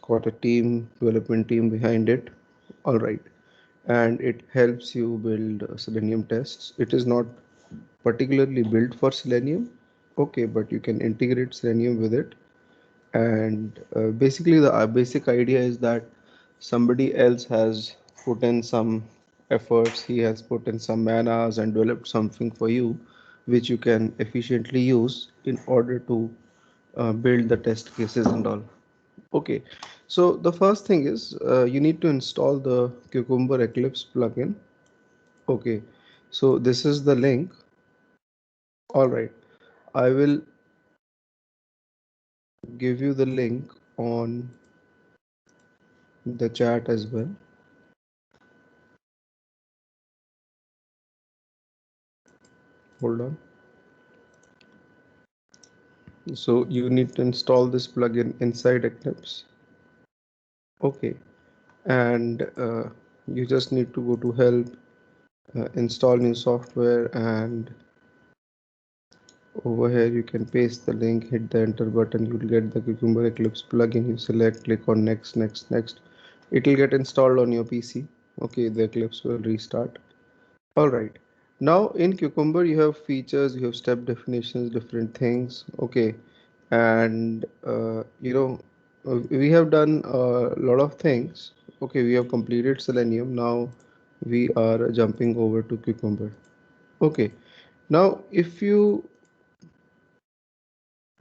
got a development team behind it. All right. And it helps you build Selenium tests. It is not particularly built for Selenium. Okay, but you can integrate Selenium with it. And basically the basic idea is that somebody else has put in some efforts, he has put in some man hours and developed something for you which you can efficiently use in order to build the test cases and all. Okay, so the first thing is you need to install the Cucumber Eclipse plugin. Okay, so this is the link. All right, I will give you the link on the chat as well. Hold on. So you need to install this plugin inside Eclipse. Okay, and you just need to go to help, install new software, and over here you can paste the link, hit the enter button, you'll get the Cucumber Eclipse plugin. You select, click on next, next, next. It will get installed on your PC. Okay, the Eclipse will restart. All right. Now in Cucumber you have features, you have step definitions, different things. Okay, and we have done a lot of things. Okay, we have completed Selenium. Now we are jumping over to Cucumber. Okay, now if you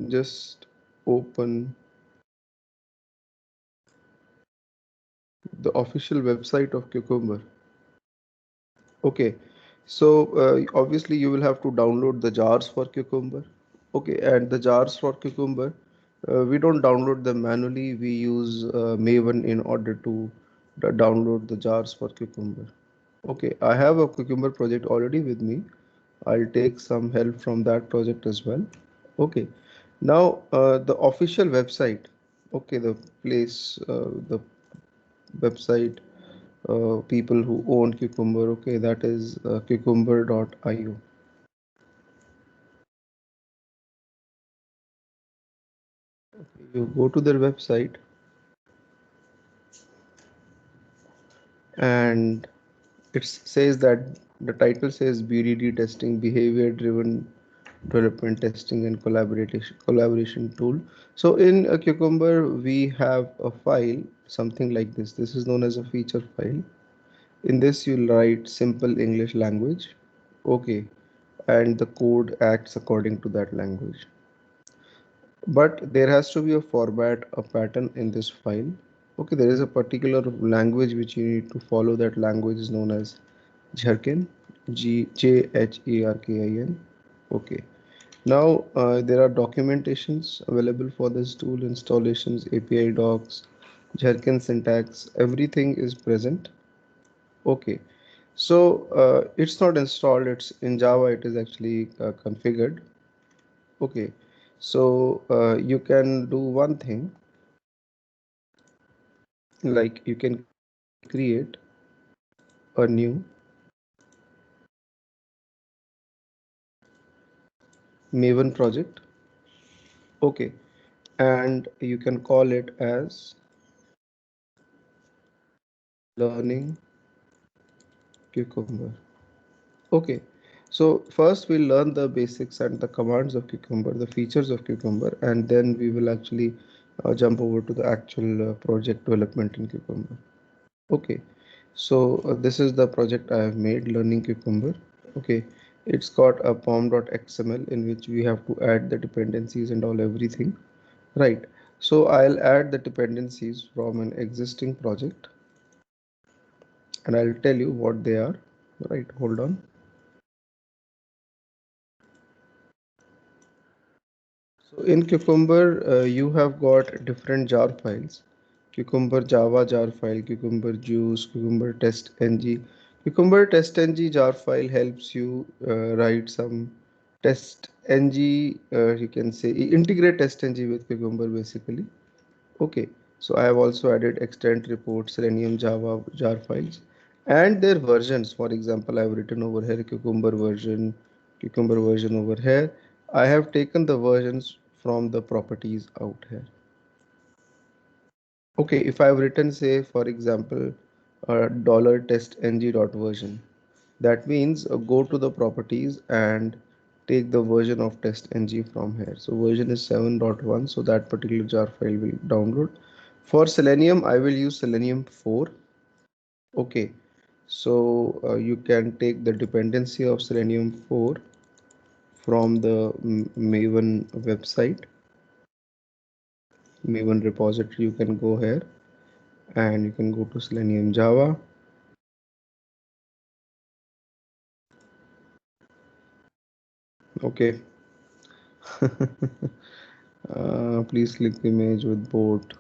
just open the official website of Cucumber. Okay, so obviously you will have to download the jars for Cucumber. Okay, and the jars for Cucumber, we don't download them manually. We use Maven in order to download the jars for Cucumber. Okay, I have a Cucumber project already with me. I'll take some help from that project as well. Okay, now the official website. Okay, the place, the website, people who own Cucumber. Okay, that is cucumber.io. You go to their website and it says that the title says BDD testing, behavior driven development testing and collaboration tool. So in a Cucumber we have a file something like this. This is known as a feature file. In this you'll write simple English language. Okay, and the code acts according to that language. But there has to be a format, a pattern in this file. Okay, there is a particular language which you need to follow. That language is known as Jharkin, Jharkin. Okay. Now there are documentations available for this tool, installations, API docs, Jharkin syntax, everything is present. Okay. So it's not installed, it's in Java, it is actually configured. Okay. So you can do one thing, like you can create a new Maven project. Okay, and you can call it as learning Cucumber. Okay, so first we'll learn the basics and the commands of Cucumber, the features of Cucumber, and then we will actually jump over to the actual project development in Cucumber. Okay, so this is the project I have made, learning Cucumber. Okay, it's got a pom.xml in which we have to add the dependencies and all everything. Right. So I'll add the dependencies from an existing project and I'll tell you what they are. Right. Hold on. So in Cucumber, you have got different jar files. Cucumber Java jar file, Cucumber juice, Cucumber test ng. Cucumber test ng jar file helps you write some test ng, you can say integrate test ng with Cucumber basically. Okay, so I have also added extent report, Selenium Java jar files and their versions. For example, I have written over here Cucumber version over here. I have taken the versions from the properties out here. Okay, if I've written, say, for example, dollar test ng dot version, that means go to the properties and take the version of test ng from here. So version is 7.1, so that particular jar file will download. For Selenium, I will use Selenium 4. Okay, so you can take the dependency of Selenium 4 from the Maven website, Maven repository. You can go here and you can go to Selenium Java. Okay. Please click the image with boat.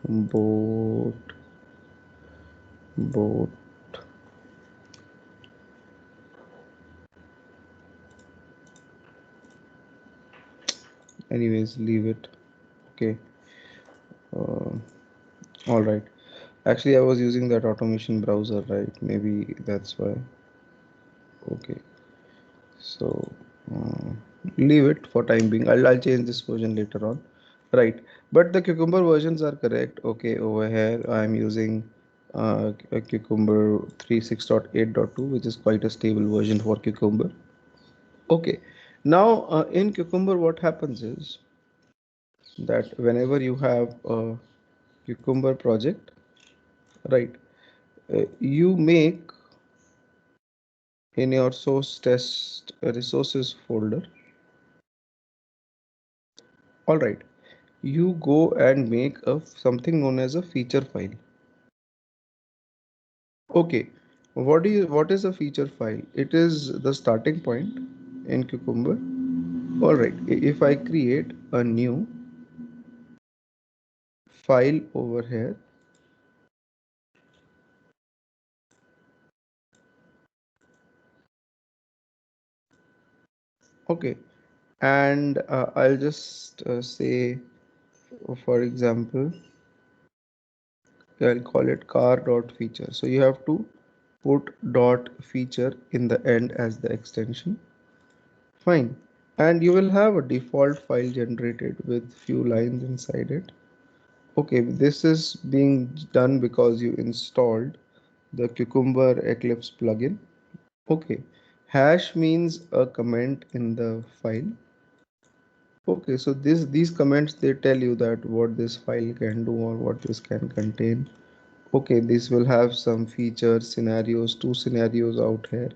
Anyways, leave it. Okay. Uh, all right. Actually, I was using that automation browser, right? Maybe that's why. Okay. So uh, leave it for time being. I'll change this version later on. Right. But the Cucumber versions are correct. Okay. Over here, I'm using a Cucumber 3.6.8.2, which is quite a stable version for Cucumber. Okay. Now, in Cucumber, what happens is that whenever you have a Cucumber project, right, you make in your source test resources folder, all right, you go and make a something known as a feature file. Okay, what is a feature file? It is the starting point in Cucumber. All right, if I create a new file over here, okay, and I'll just say, for example, I'll call it car.feature. So you have to put dot feature in the end as the extension. Fine. And you will have a default file generated with few lines inside it. Okay, this is being done because you installed the Cucumber Eclipse plugin. Okay, hash means a comment in the file. Okay, so these comments, they tell you that what this file can do or what this can contain. Okay, this will have some features, scenarios, two scenarios out here.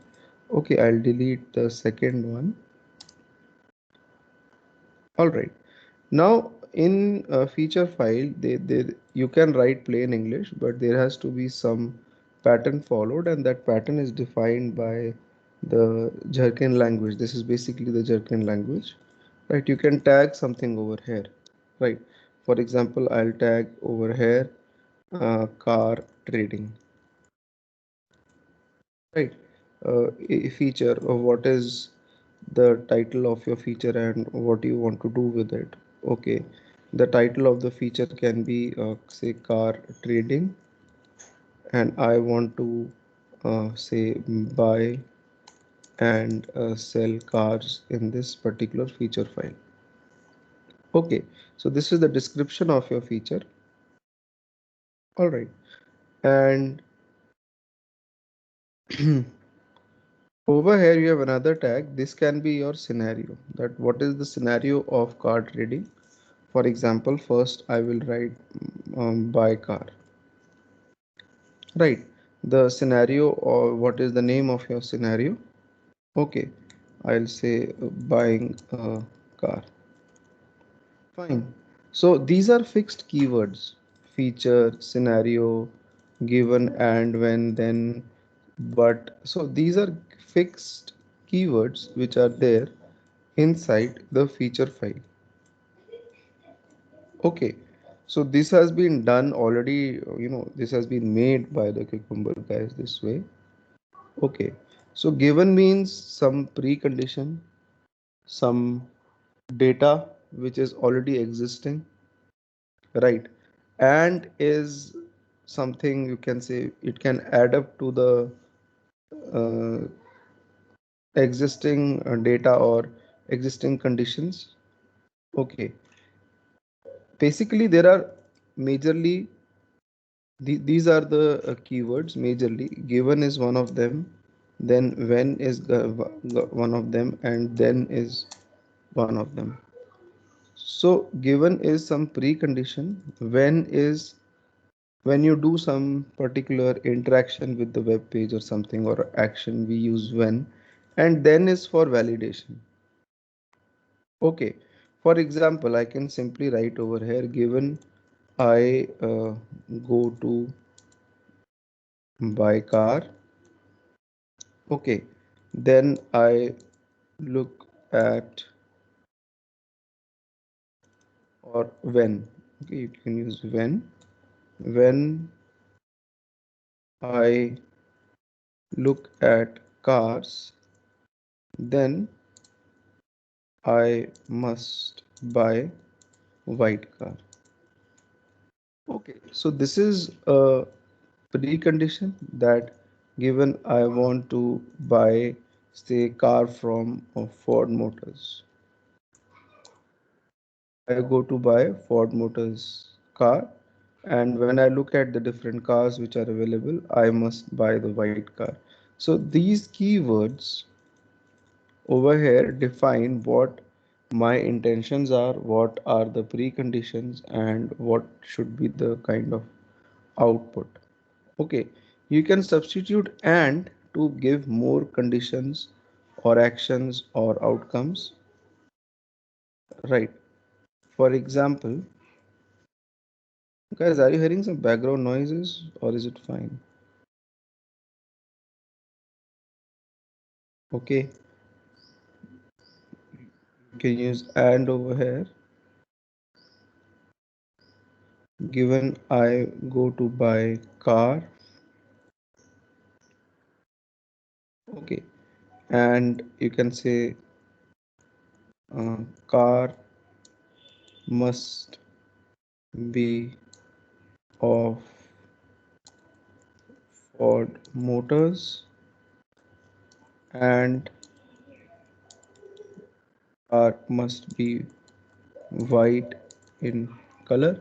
Okay, I'll delete the second one. All right. Now in a feature file, you can write plain English, but there has to be some pattern followed, and that pattern is defined by the Jerkin language. This is basically the Jerkin language, right? You can tag something over here, right? For example, I'll tag over here car trading, right? A feature of what is the title of your feature and what you want to do with it. Okay, the title of the feature can be say car trading, and I want to say buy and sell cars in this particular feature file. Okay, so this is the description of your feature. All right, and over here you have another tag. This can be your scenario, that what is the scenario of car trading. For example, first I will write buy car. Right. The scenario, or what is the name of your scenario? Okay. I'll say buying a car. Fine. So these are fixed keywords: feature, scenario, given, and, when, then, but. So these are fixed keywords which are there inside the feature file. Okay. So this has been done already, this has been made by the Cucumber guys this way. Okay, so given means some precondition, some data which is already existing, right? And is something, you can say, it can add up to the uh, existing data or existing conditions. Okay, basically there are majorly These are the keywords majorly. Given is one of them, then when is one of them, and then is one of them. So given is some precondition. When is when you do some particular interaction with the web page or something, or action, we use when. And then is for validation. Okay, for example, I can simply write over here, given I go to buy car. Okay, then I look at, or when. Okay, you can use when I look at cars, then I must buy white car. Okay, so this is a precondition that given I want to buy, say, car from Ford Motors. I go to buy Ford Motors car, and when I look at the different cars which are available, I must buy the white car. So these keywords over here define what my intentions are, what are the preconditions, and what should be the kind of output. Okay, you can substitute and to give more conditions or actions or outcomes, right? For example, guys, are you hearing some background noises or is it fine? Okay, you can use and over here. Given I go to buy car, okay, and you can say car must be of Ford Motors and car must be white in color.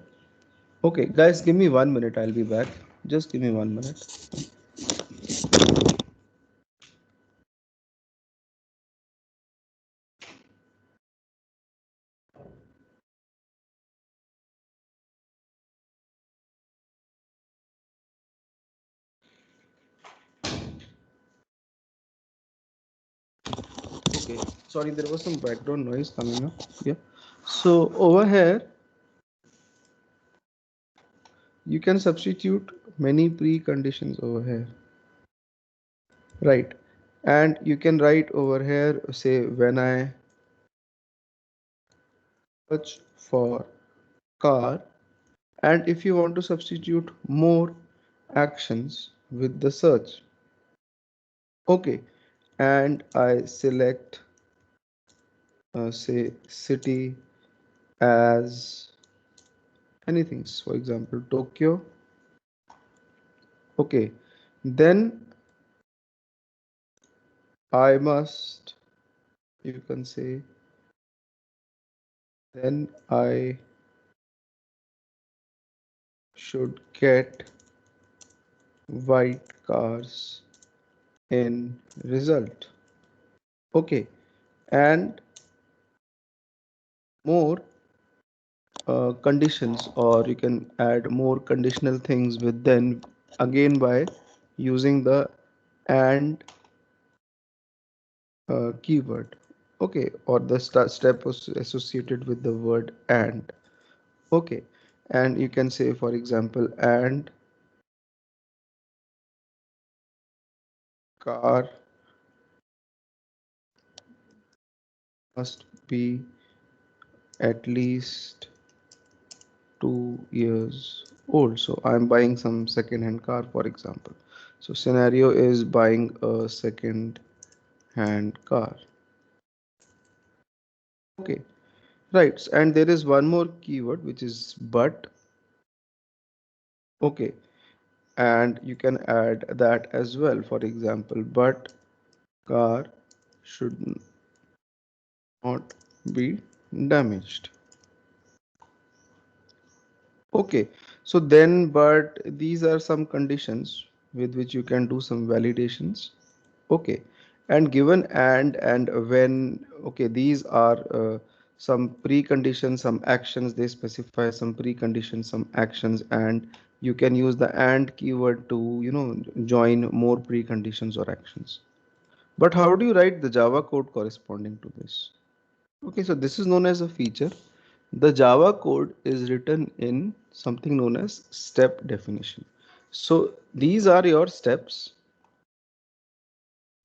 Okay, guys, give me 1 minute. I'll be back. Just give me 1 minute. Okay, sorry, there was some background noise coming up. Yeah. So over here, you can substitute many preconditions over here, right? And you can write over here, say, when I search for car, and if you want to substitute more actions with the search, okay, and I select, say, city as anything, for example, Tokyo. Okay, then I must, you can say, then I should get white cars in result. Okay, and more conditions, or you can add more conditional things with then again by using the and keyword. Okay, or the step associated with the word and. Okay, and you can say, for example, and car must be at least 2 years old. So I'm buying some second-hand car, for example. So scenario is buying a second-hand car. Okay, right. And there is one more keyword which is but. Okay, and you can add that as well. For example, but car should not be damaged. Okay, So then, but these are some conditions with which you can do some validations. Okay, and given and when, okay, these are some preconditions, some actions, they specify some preconditions, some actions, and you can use the and keyword to, join more preconditions or actions. But how do you write the Java code corresponding to this? Okay, so this is known as a feature. The Java code is written in something known as step definition. So these are your steps.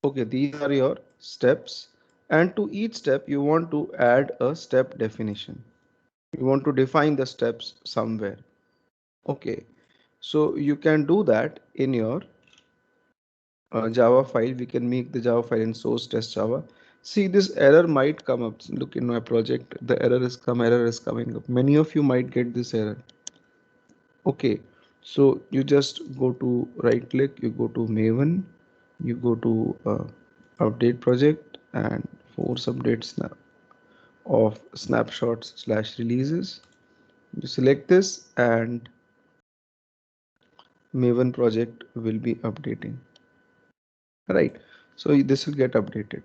Okay, these are your steps. And to each step, you want to add a step definition. You want to define the steps somewhere. Okay, so you can do that in your Java file. We can make the Java file in source test Java. See, this error might come up. Look in my project, the error is coming up. Many of you might get this error. Okay, so you just go to right click, you go to Maven, you go to update project and force update snap of snapshots slash releases. You select this and Maven project will be updating. Right, so this will get updated.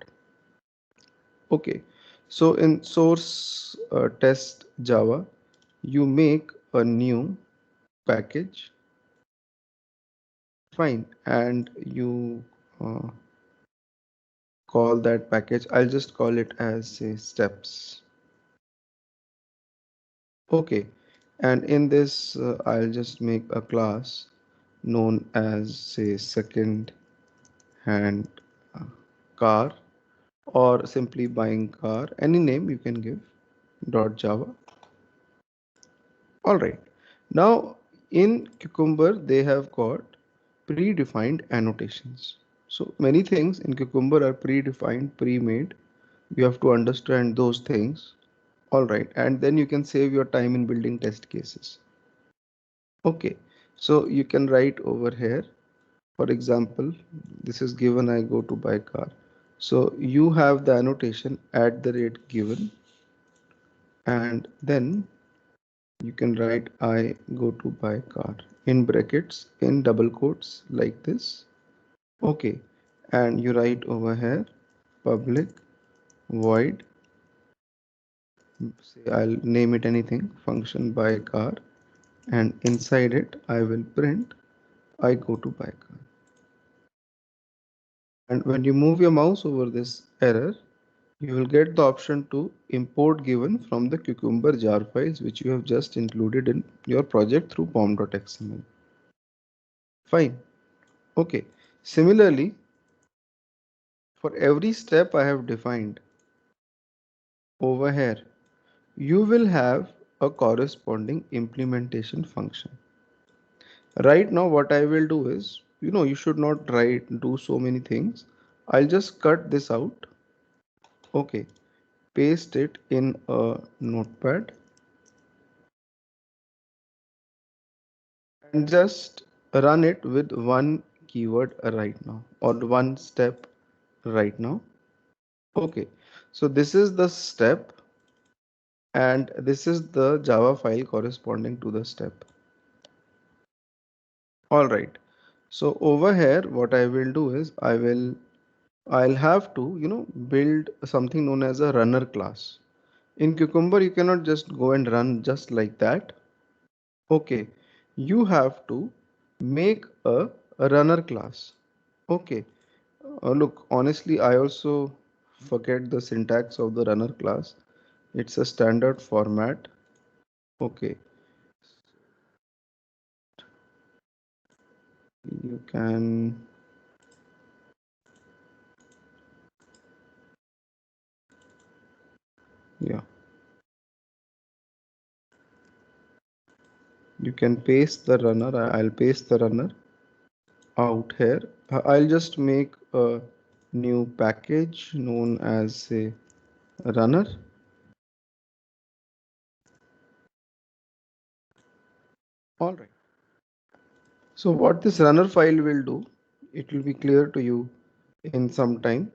Okay, so in source test Java, you make a new package, fine, and you uh, call that package. I'll just call it as say steps. Okay, and in this I'll just make a class known as say second hand uh, car, or simply buying car, any name you can give, dot Java. All right, now in Cucumber they have got predefined annotations. So many things in Cucumber are predefined, pre-made. You have to understand those things. All right, and then you can save your time in building test cases. Okay, so you can write over here, for example, this is given, I go to buy car. So you have the annotation at the rate given, and then you can write I go to buy car in brackets, in double quotes like this. Okay, and you write over here public void, say I'll name it anything, function buy car, and inside it I will print I go to buy car. And when you move your mouse over this error, you will get the option to import given from the Cucumber jar files which you have just included in your project through pom.xml. Fine. Okay. Similarly, for every step I have defined over here, you will have a corresponding implementation function. Right now, what I will do is, you should not do so many things. I'll just cut this out. Okay, paste it in a notepad and just run it with one keyword right now, or one step right now. Okay, so this is the step and this is the Java file corresponding to the step. All right, so over here what I will do is I'll have to build something known as a runner class. In Cucumber you cannot just go and run just like that. Okay, you have to make a runner class. Okay, look, honestly, I also forget the syntax of the runner class. It's a standard format. Okay, you can, yeah, you can paste the runner. I'll paste the runner out here. I'll just make a new package known as a runner. All right. So what this runner file will do, it will be clear to you in some time.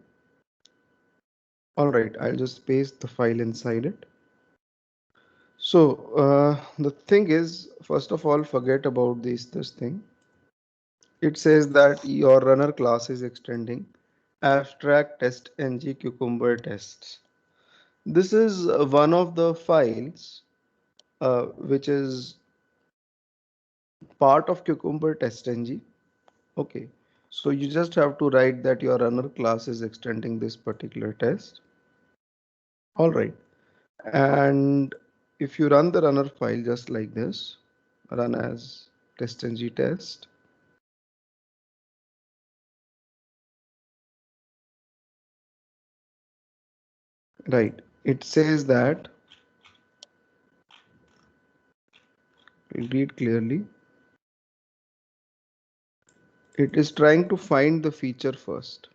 All right, I'll just paste the file inside it. So the thing is, first of all, forget about this thing. It says that your runner class is extending abstract test ng cucumber tests. This is one of the files which is part of cucumber test ng. Okay, so you just have to write that your runner class is extending this particular test. All right, and if you run the runner file just like this, run as testng test. Right, it says that, read clearly, it is trying to find the feature first.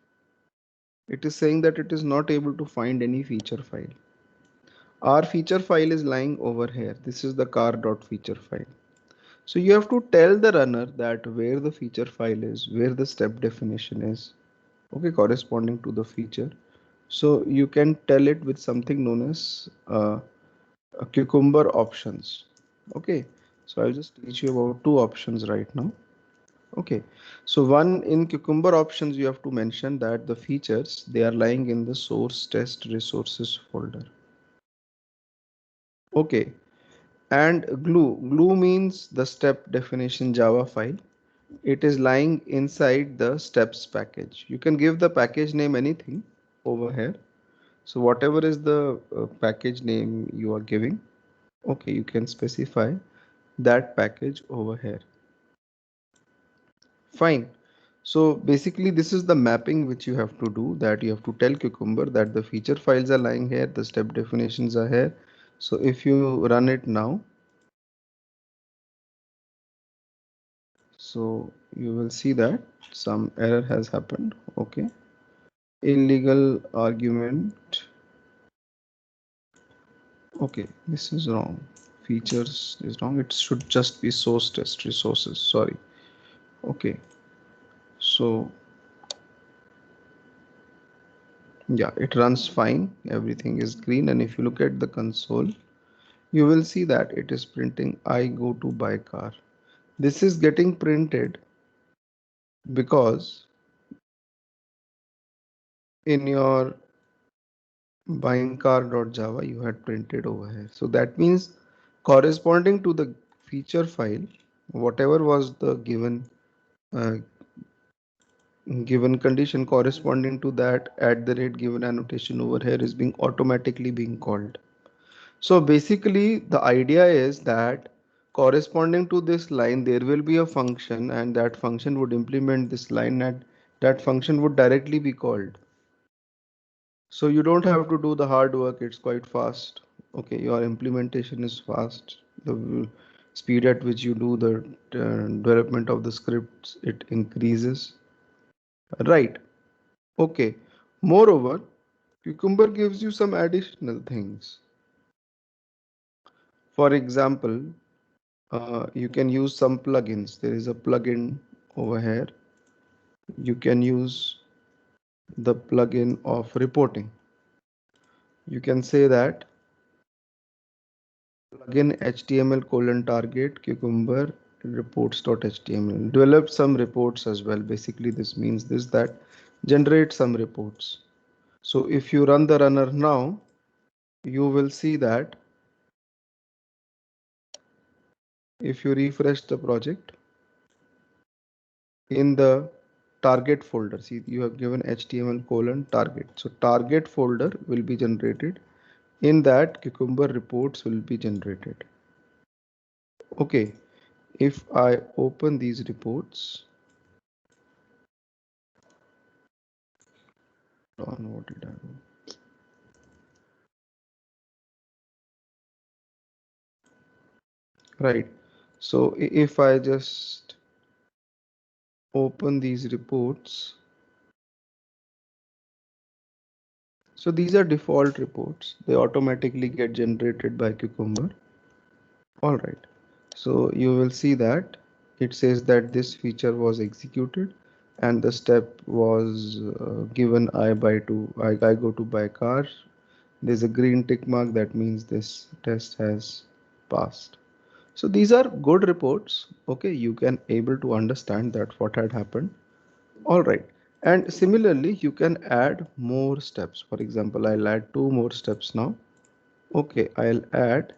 It is saying that it is not able to find any feature file. Our feature file is lying over here. This is the car.feature file. So you have to tell the runner that where the feature file is, where the step definition is, okay, corresponding to the feature. So you can tell it with something known as cucumber options. Okay, so I'll just teach you about two options right now. Okay, so one, in cucumber options, you have to mention that the features, they are lying in the source test resources folder. Okay, and glue means the step definition Java file. It is lying inside the steps package. You can give the package name anything over here. So whatever is the package name you are giving, okay, you can specify that package over here. Fine. So basically this is the mapping which you have to do, that you have to tell Cucumber that the feature files are lying here, the step definitions are here. So if you run it now, so you will see that some error has happened. Okay. Illegal argument. Okay, this is wrong. Features is wrong. It should just be source test resources. Sorry. Okay. So yeah, it runs fine. Everything is green. And if you look at the console, you will see that it is printing I go to buy car. This is getting printed because in your buying car.java you had printed over here. So that means corresponding to the feature file, whatever was the uh, given condition corresponding to that at the rate given annotation over here is being automatically being called. So basically the idea is that corresponding to this line there will be a function, and that function would implement this line, and that function would directly be called. So you don't have to do the hard work, it's quite fast. Okay, your implementation is fast. The speed at which you do the development of the scripts, it increases. Right. Okay. Moreover, Cucumber gives you some additional things. For example, you can use some plugins. There is a plugin over here. You can use the plugin of reporting. You can say that plugin HTML:target cucumber reports.html. Develop some reports as well. Basically, this means this, that generate some reports. So if you run the runner now, you will see that if you refresh the project, in the target folder, see, you have given HTML:target. So target folder will be generated. In that, cucumber reports will be generated. Okay, if I open these reports, on what did I do? Right. So if I just open these reports, so these are default reports. They automatically get generated by Cucumber. All right. So you will see that it says that this feature was executed and the step was given I go to buy car. There's a green tick mark, that means this test has passed. So these are good reports. Okay, you can able to understand that what had happened. All right. And similarly, you can add more steps. For example, I'll add two more steps now. Okay, I'll add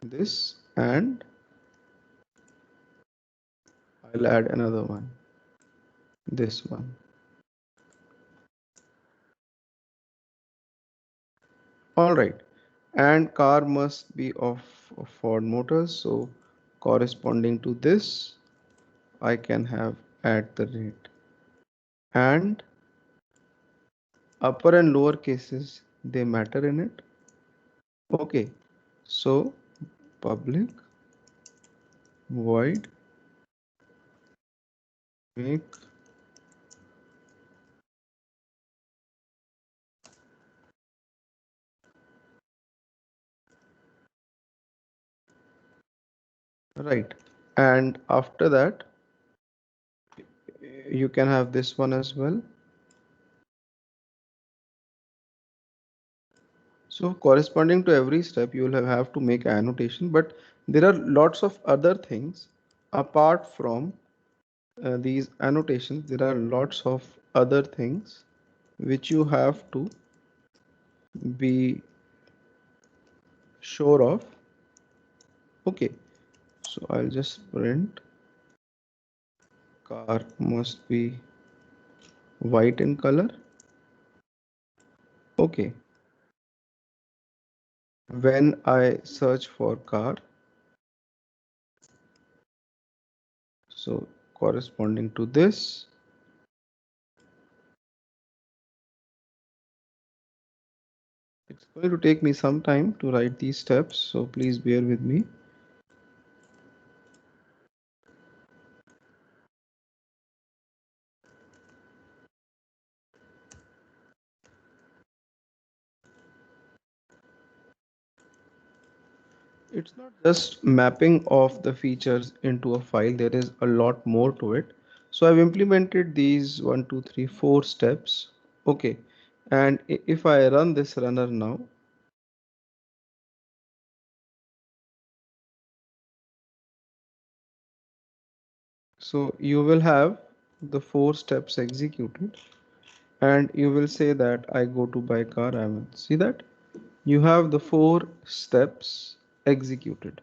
this and I'll add another one, this one. All right. And car must be of Ford Motors. So corresponding to this, I can have at the rate. And upper and lower cases, they matter in it. Okay. So public void make right. And after that, you can have this one as well. So corresponding to every step, you will have to make annotation, but there are lots of other things apart from these annotations. There are lots of other things which you have to be sure of. Okay, so I'll just print car must be white in color. Okay, when I search for car, so corresponding to this, it's going to take me some time to write these steps, so please bear with me. It's not just mapping of the features into a file, there is a lot more to it. So I've implemented these 1, 2, 3, 4 steps. Okay, and if I run this runner now, so you will have the 4 steps executed, and you will say that I go to buy car. I will see that you have the 4 steps executed.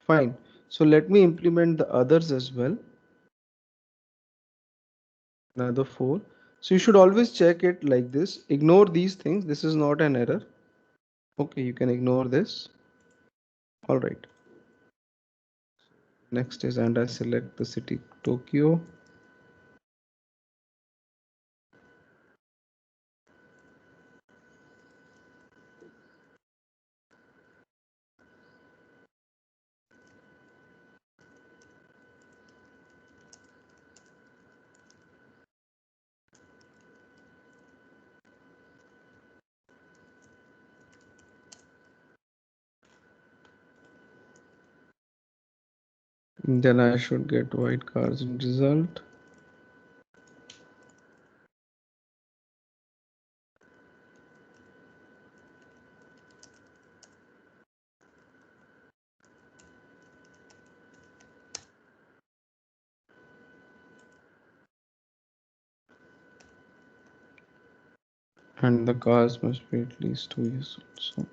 Fine. So let me implement the others as well. Another 4. So you should always check it like this. Ignore these things. This is not an error. Okay, you can ignore this. All right. Next is, and I select the city Tokyo. Then I should get white cars in result. And the cars must be at least 2 years old.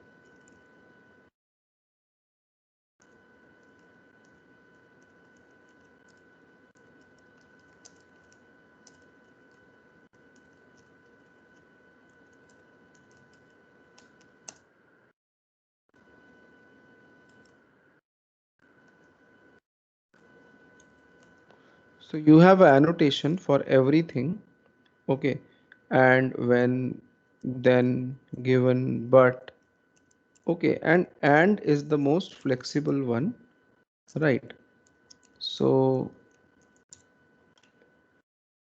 So you have an annotation for everything. Okay, and when, then, given, but. Okay, and is the most flexible one, right? So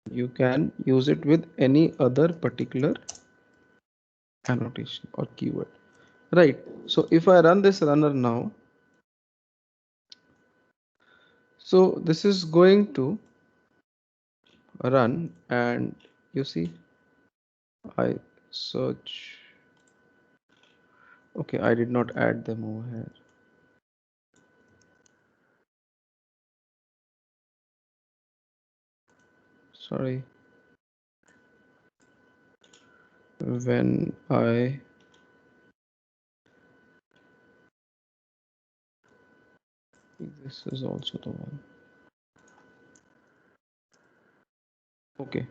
you can use it with any other particular annotation or keyword, right? So if I run this runner now, so this is going to run, and you see I search Okay, I did not add them over here. Sorry. When this is also the one. Okay.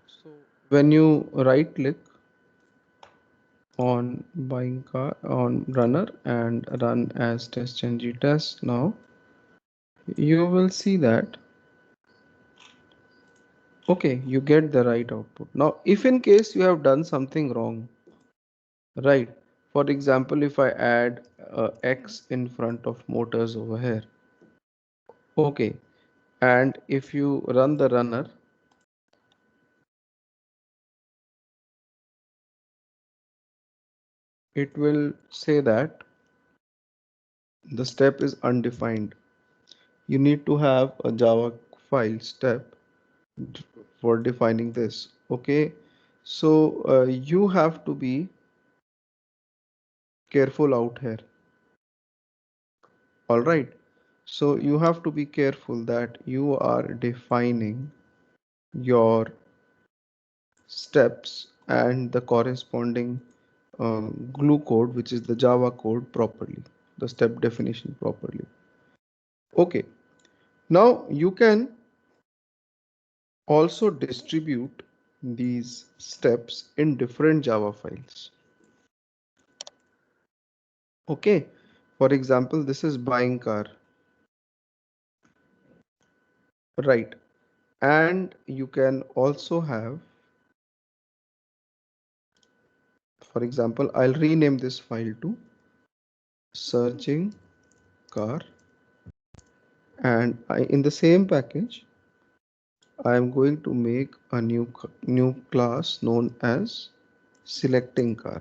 So when you right click on buying car on runner and run as test test now, you will see that okay, you get the right output. Now if in case you have done something wrong, right, for example, if I add X in front of motors over here, okay, and if you run the runner, it will say that the step is undefined. You need to have a Java file step for defining this. Okay, so you have to be careful out here. All right, so you have to be careful that you are defining your steps and the corresponding glue code, which is the Java code, properly, the step definition properly. Okay, now you can also distribute these steps in different Java files. Okay, for example, this is buying car, right? And you can also have, for example, I'll rename this file to searching car, and in the same package I am going to make a new class known as selecting car.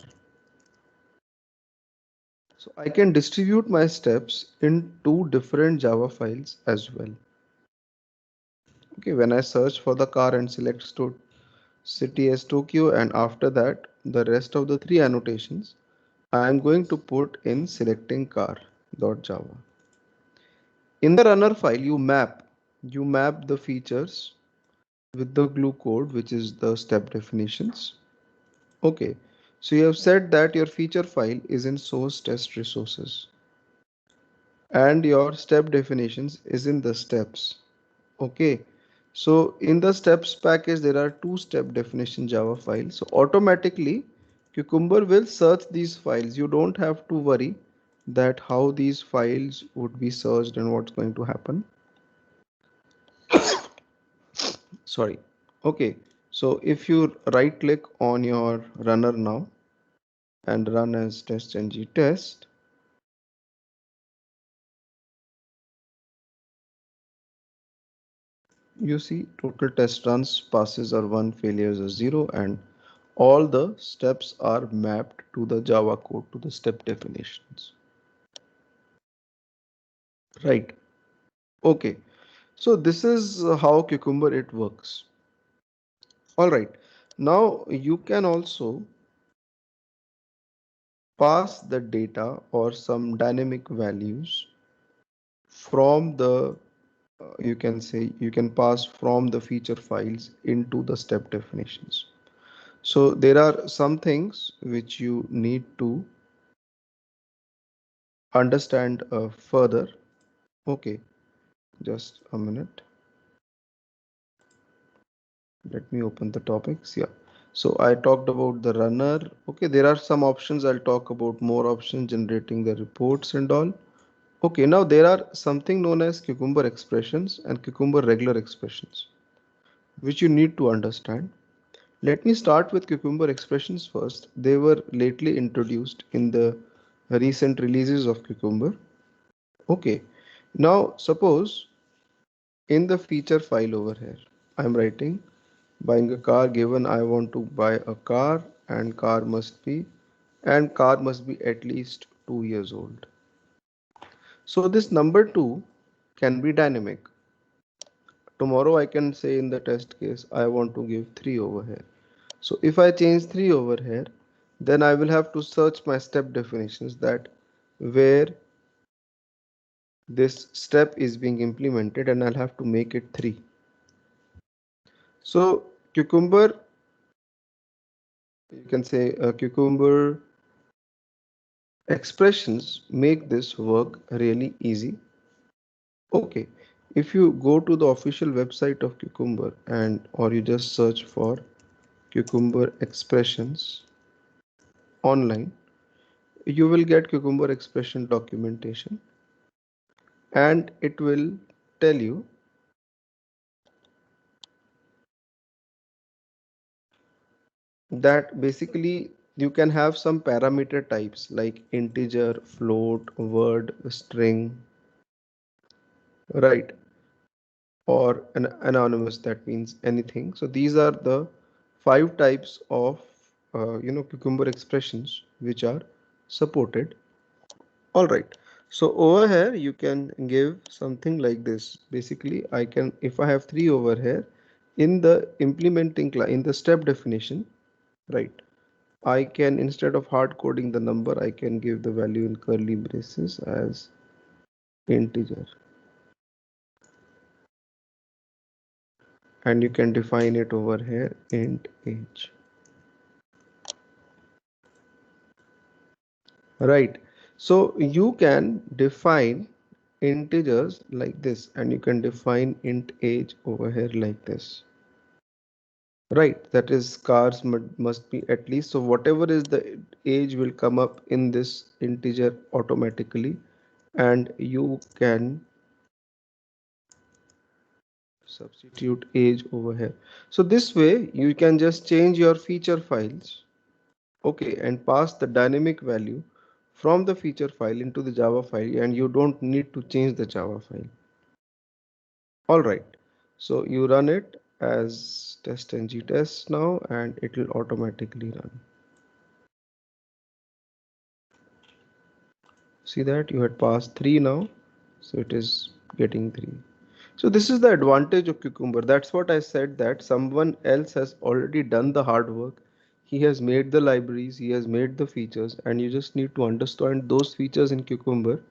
So I can distribute my steps in two different Java files as well. Okay, when I search for the car and select city as Tokyo, and after that the rest of the three annotations I am going to put in selecting car.java. In the runner file you map the features with the glue code, which is the step definitions. Okay, so you have said that your feature file is in source test resources and your step definitions is in the steps. Okay, so in the steps package there are two step definition Java files. So automatically Cucumber will search these files. You don't have to worry that how these files would be searched and what's going to happen. Sorry. Okay, so if you right click on your runner now and run as test, you see total test runs, passes are 1, failures are 0, and all the steps are mapped to the Java code, to the step definitions. Right. Okay. So this is how Cucumber it works. All right. Now you can also pass the data or some dynamic values from the you can say you can pass from the feature files into the step definitions. So there are some things which you need to understand further. Okay, just a minute. Let me open the topics. Yeah. So I talked about the runner. Okay, there are some options. I'll talk about more options, generating the reports and all. Okay, now there are something known as cucumber expressions and cucumber regular expressions, which you need to understand. Let me start with cucumber expressions first. They were lately introduced in the recent releases of cucumber. Okay, now suppose in the feature file over here, I'm writing buying a car, given I want to buy a car and car must be at least 2 years old. So this number 2 can be dynamic. Tomorrow I can say in the test case I want to give 3 over here. So if I change 3 over here, Then I will have to search my step definitions, that where this step is being implemented, and I'll have to make it 3. So Cucumber, you can say Cucumber expressions make this work really easy. Okay, if you go to the official website of Cucumber, and or you just search for Cucumber expressions online, you will get Cucumber expression documentation, and it will tell you that basically you can have some parameter types like integer, float, word, string, right? Or an anonymous, that means anything. So these are the 5 types of Cucumber expressions which are supported. All right, so over here you can give something like this. Basically I can, if I have 3 over here in the implementing class, in the step definition, right, I can, instead of hard coding the number, I can give the value in curly braces as integer, and you can define it over here int age. Right. So you can define integers like this, and you can define int age over here like this. Right. That is cars must be at least. So whatever is the age will come up in this integer automatically, and you can substitute age over here. So this way you can just change your feature files, okay, and pass the dynamic value from the feature file into the Java file, and you don't need to change the Java file. All right, so you run it as test ng test now, and it will automatically run. See that you had passed 3 now, so it is getting 3. So this is the advantage of Cucumber. That's what I said, that someone else has already done the hard work. He has made the libraries, he has made the features, and you just need to understand those features in Cucumber.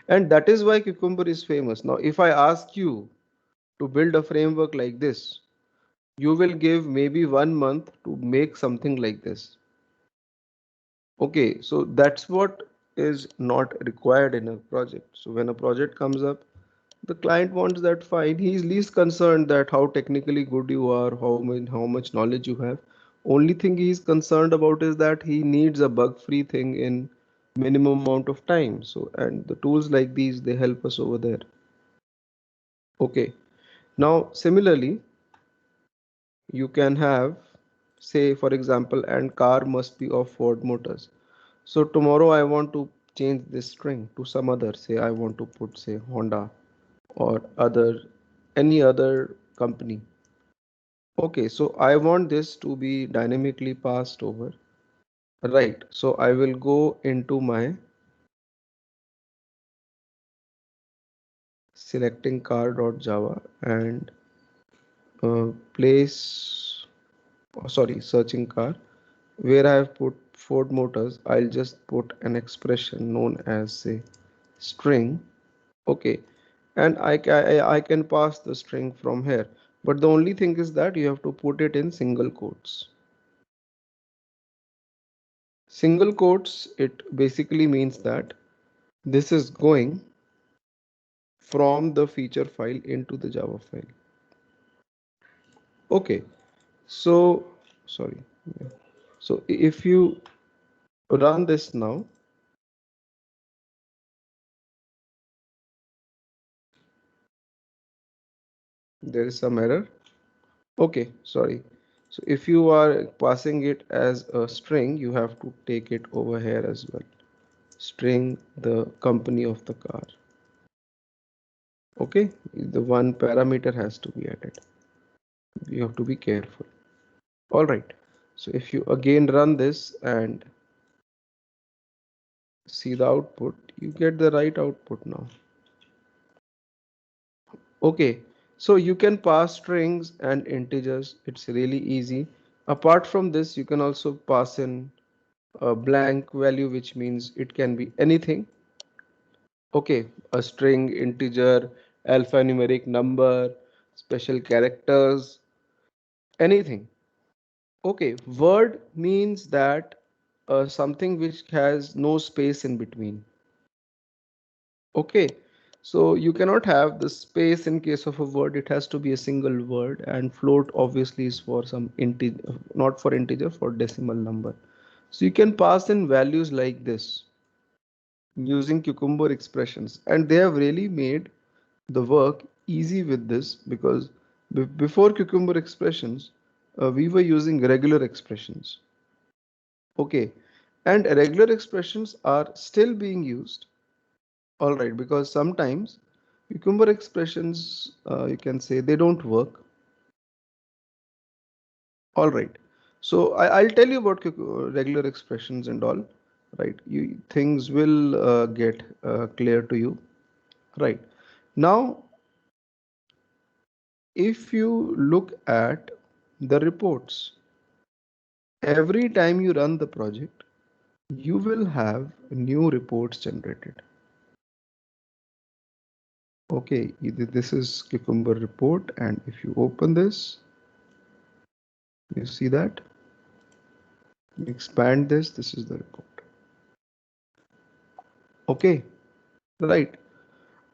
And that is why Cucumber is famous. Now, if I ask you to build a framework like this, you will give maybe 1 month to make something like this. Okay, so that's what is not required in a project. So when a project comes up, the client wants that, fine. He is least concerned that how technically good you are, how much knowledge you have. Only thing he is concerned about is that he needs a bug-free thing in minimum amount of time. So, and the tools like these, they help us over there. Okay. Now, similarly, you can have, say, for example, and car must be of Ford Motors. So tomorrow I want to change this string to some other, say I want to put, say, Honda or any other company. Okay, so I want this to be dynamically passed over. Right, so I will go into my selecting car.java and place, oh, sorry, searching car. Where I have put Ford Motors, I'll just put an expression known as, say, string. Okay, and I can pass the string from here. But the only thing is that you have to put it in single quotes. Single quotes, it basically means that this is going from the feature file into the Java file. Okay, so sorry. Yeah. So if you run this now, there is some error. Okay, sorry. So if you are passing it as a string, you have to take it over here as well. String the company of the car. Okay, the one parameter has to be added. You have to be careful. All right. So if you again run this and see the output, you get the right output now. Okay, so you can pass strings and integers. It's really easy. Apart from this, you can also pass in a blank value, which means it can be anything. Okay, a string, integer, alphanumeric number, special characters, anything. Okay, word means that something which has no space in between. Okay, so you cannot have the space in case of a word, it has to be a single word, and float obviously is for some integer, not for integer, for decimal number. So you can pass in values like this using cucumber expressions, and they have really made the work easy with this, because before cucumber expressions, we were using regular expressions. Okay, and regular expressions are still being used. All right, because sometimes cucumber expressions, you can say they don't work. All right, so I'll tell you about regular expressions and all. Right, things will get clear to you. Right, now if you look at the reports, every time you run the project, you will have new reports generated. Okay, this is Cucumber report, and if you open this, you see that. You expand this, this is the report. Okay, right.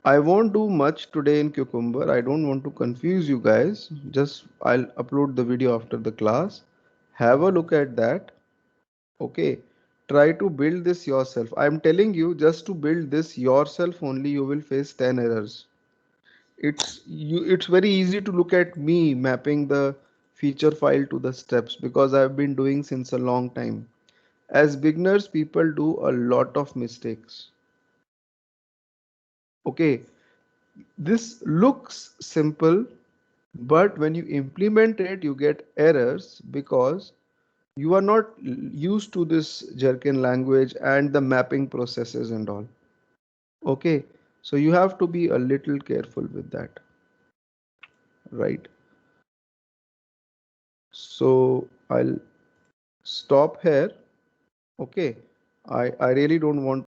I won't do much today in Cucumber. I don't want to confuse you guys. Just I'll upload the video after the class. Have a look at that. Okay, try to build this yourself. I'm telling you, just to build this yourself only, you will face 10 errors. It's very easy to look at me mapping the feature file to the steps, because I've been doing since a long time. As beginners, people do a lot of mistakes. Okay, this looks simple, but when you implement it, you get errors because you are not used to this Jerkin language and the mapping processes and all. Okay, so you have to be a little careful with that, right? So I'll stop here. Okay, I really don't want